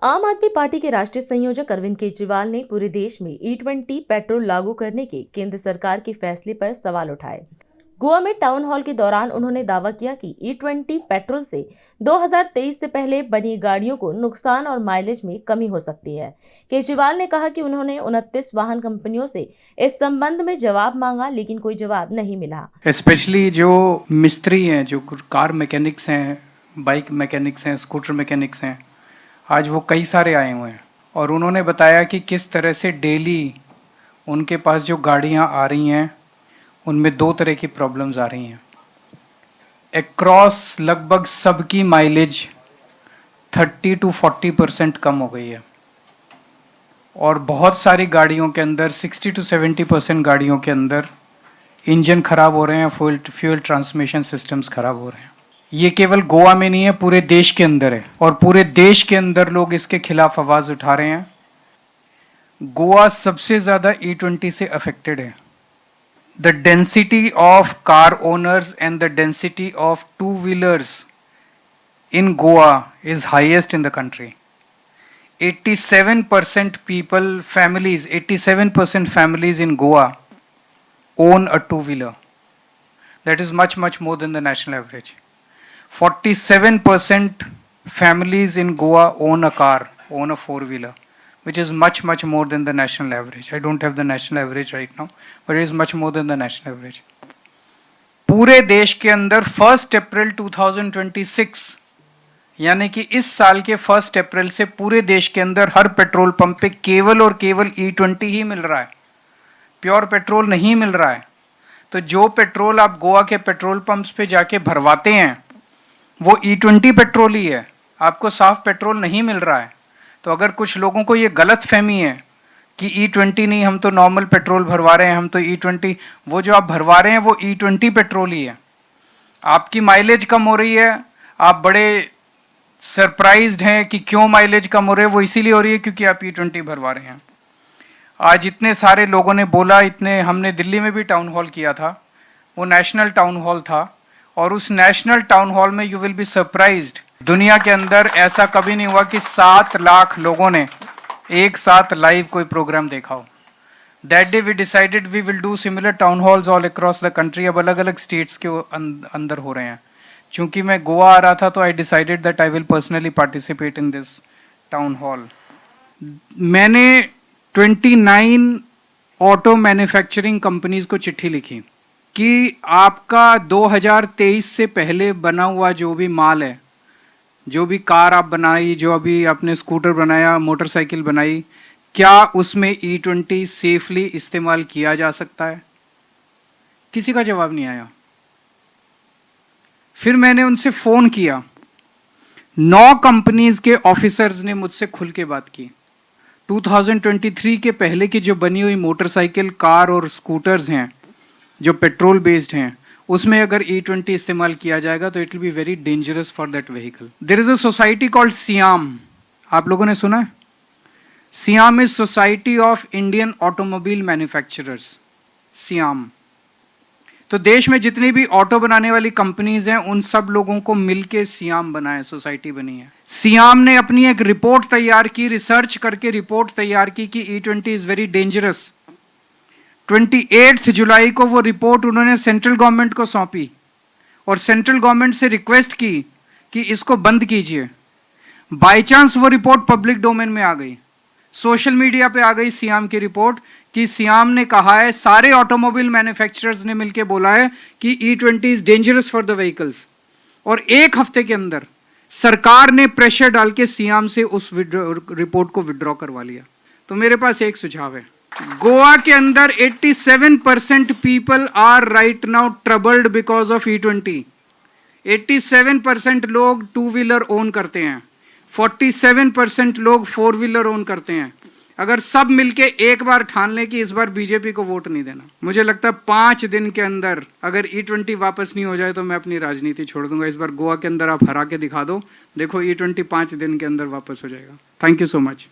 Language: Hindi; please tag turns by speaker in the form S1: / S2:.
S1: आम आदमी पार्टी के राष्ट्रीय संयोजक अरविंद केजरीवाल ने पूरे देश में E20 पेट्रोल लागू करने के केंद्र सरकार के फैसले पर सवाल उठाए। गोवा में टाउन हॉल के दौरान उन्होंने दावा किया कि E20 पेट्रोल से 2023 से पहले बनी गाड़ियों को नुकसान और माइलेज में कमी हो सकती है। केजरीवाल ने कहा कि उन्होंने 29 वाहन कंपनियों से इस संबंध में जवाब मांगा, लेकिन कोई जवाब नहीं मिला।
S2: स्पेशली जो मिस्त्री हैं, जो कार मैकेनिक्स हैं, बाइक मैकेनिक्स हैं, स्कूटर मैकेनिक्स हैं, आज वो कई सारे आए हुए हैं और उन्होंने बताया कि किस तरह से डेली उनके पास जो गाड़ियां आ रही हैं उनमें दो तरह की प्रॉब्लम्स आ रही हैं। अक्रॉस लगभग सबकी माइलेज 30 to 40% कम हो गई है और बहुत सारी गाड़ियों के अंदर 60 to 70% गाड़ियों के अंदर इंजन खराब हो रहे हैं, फ्यूल ट्रांसमिशन सिस्टम्स खराब हो रहे हैं। ये केवल गोवा में नहीं है, पूरे देश के अंदर है और पूरे देश के अंदर लोग इसके खिलाफ आवाज उठा रहे हैं। गोवा सबसे ज्यादा E20 से अफेक्टेड है। The density of car owners and the density of two wheelers in Goa is highest in the country. 87% people, families, 87% families in Goa own a two-wheeler. That is much more than the national average. 47% families in Goa own a car, own a four-wheeler, which is much more than the national average. I don't have the national average right now, but it is much more than the national average. पूरे देश के अंदर 1 अप्रैल 2026 यानी कि इस साल के 1 अप्रैल से पूरे देश के अंदर हर पेट्रोल पंप पे केवल और केवल E20 ही मिल रहा है, प्योर पेट्रोल नहीं मिल रहा है। तो जो पेट्रोल आप गोवा के पेट्रोल पंप्स पे जाके भरवाते हैं वो E20 पेट्रोल ही है, आपको साफ पेट्रोल नहीं मिल रहा है। तो अगर कुछ लोगों को ये गलत फहमी है कि E20 नहीं, हम तो नॉर्मल पेट्रोल भरवा रहे हैं, हम तो E20, वो जो आप भरवा रहे हैं वो E20 पेट्रोल ही है। आपकी माइलेज कम हो रही है, आप बड़े सरप्राइज्ड हैं कि क्यों माइलेज कम हो रही है, वो इसीलिए हो रही है क्योंकि आप E20 भरवा रहे हैं। आज इतने सारे लोगों ने बोला, इतने हमने दिल्ली में भी टाउन हॉल किया था, वो नेशनल टाउन हॉल था और उस नेशनल टाउन हॉल में यू विल बी सरप्राइज्ड, दुनिया के अंदर ऐसा कभी नहीं हुआ कि 7 लाख लोगों ने एक साथ लाइव कोई प्रोग्राम देखा हो। That day we decided we will do similar town halls all across the country. अब अलग अलग स्टेट्स के अंदर हो रहे हैं। चूंकि मैं गोवा आ रहा था तो I decided that I will personally participate in this town hall. मैंने 29 ऑटो मैन्युफैक्चरिंग कंपनीज को चिट्ठी लिखी कि आपका 2023 से पहले बना हुआ जो भी माल है, जो भी कार आप बनाई, जो अभी आपने स्कूटर बनाया, मोटरसाइकिल बनाई, क्या उसमें E20 सेफली इस्तेमाल किया जा सकता है? किसी का जवाब नहीं आया। फिर मैंने उनसे फोन किया, 9 कंपनीज के ऑफिसर्स ने मुझसे खुल के बात की। 2023 के पहले की जो बनी हुई मोटरसाइकिल, कार और स्कूटर्स हैं जो पेट्रोल बेस्ड हैं, उसमें अगर E20 इस्तेमाल किया जाएगा तो it will be very dangerous for that vehicle. There is a society called SIAM, आप लोगों ने सुना है? SIAM is society of Indian automobile manufacturers, SIAM. तो देश में जितनी भी ऑटो बनाने वाली कंपनीज हैं उन सब लोगों को मिलके सियाम बना है, सोसाइटी बनी है। सियाम ने अपनी एक रिपोर्ट तैयार की, रिसर्च करके रिपोर्ट तैयार की कि E20 इज वेरी डेंजरस। 28 जुलाई को वो रिपोर्ट उन्होंने सेंट्रल गवर्नमेंट को सौंपी और सेंट्रल गवर्नमेंट से रिक्वेस्ट की कि इसको बंद कीजिए। बाय चांस वो रिपोर्ट पब्लिक डोमेन में आ गई, सोशल मीडिया पे आ गई सियाम की रिपोर्ट कि सियाम ने कहा है, सारे ऑटोमोबाइल मैन्युफैक्चरर्स ने मिलकर बोला है कि E20 is dangerous for the vehicles. और एक हफ्ते के अंदर सरकार ने प्रेशर डाल के सियाम से उस रिपोर्ट को विड्रॉ करवा लिया। तो मेरे पास एक सुझाव है, गोवा के अंदर 87% people are right now troubled because of E20। 87% लोग 2 व्हीलर ओन करते हैं, 47% लोग 4 व्हीलर ओन करते हैं। अगर सब मिलके एक बार ठान लें कि इस बार बीजेपी को वोट नहीं देना, मुझे लगता है 5 दिन के अंदर अगर E20 वापस नहीं हो जाए तो मैं अपनी राजनीति छोड़ दूंगा। इस बार गोवा के अंदर आप हरा के दिखा दो, देखो E20 5 दिन के अंदर वापस हो जाएगा। Thank you so much.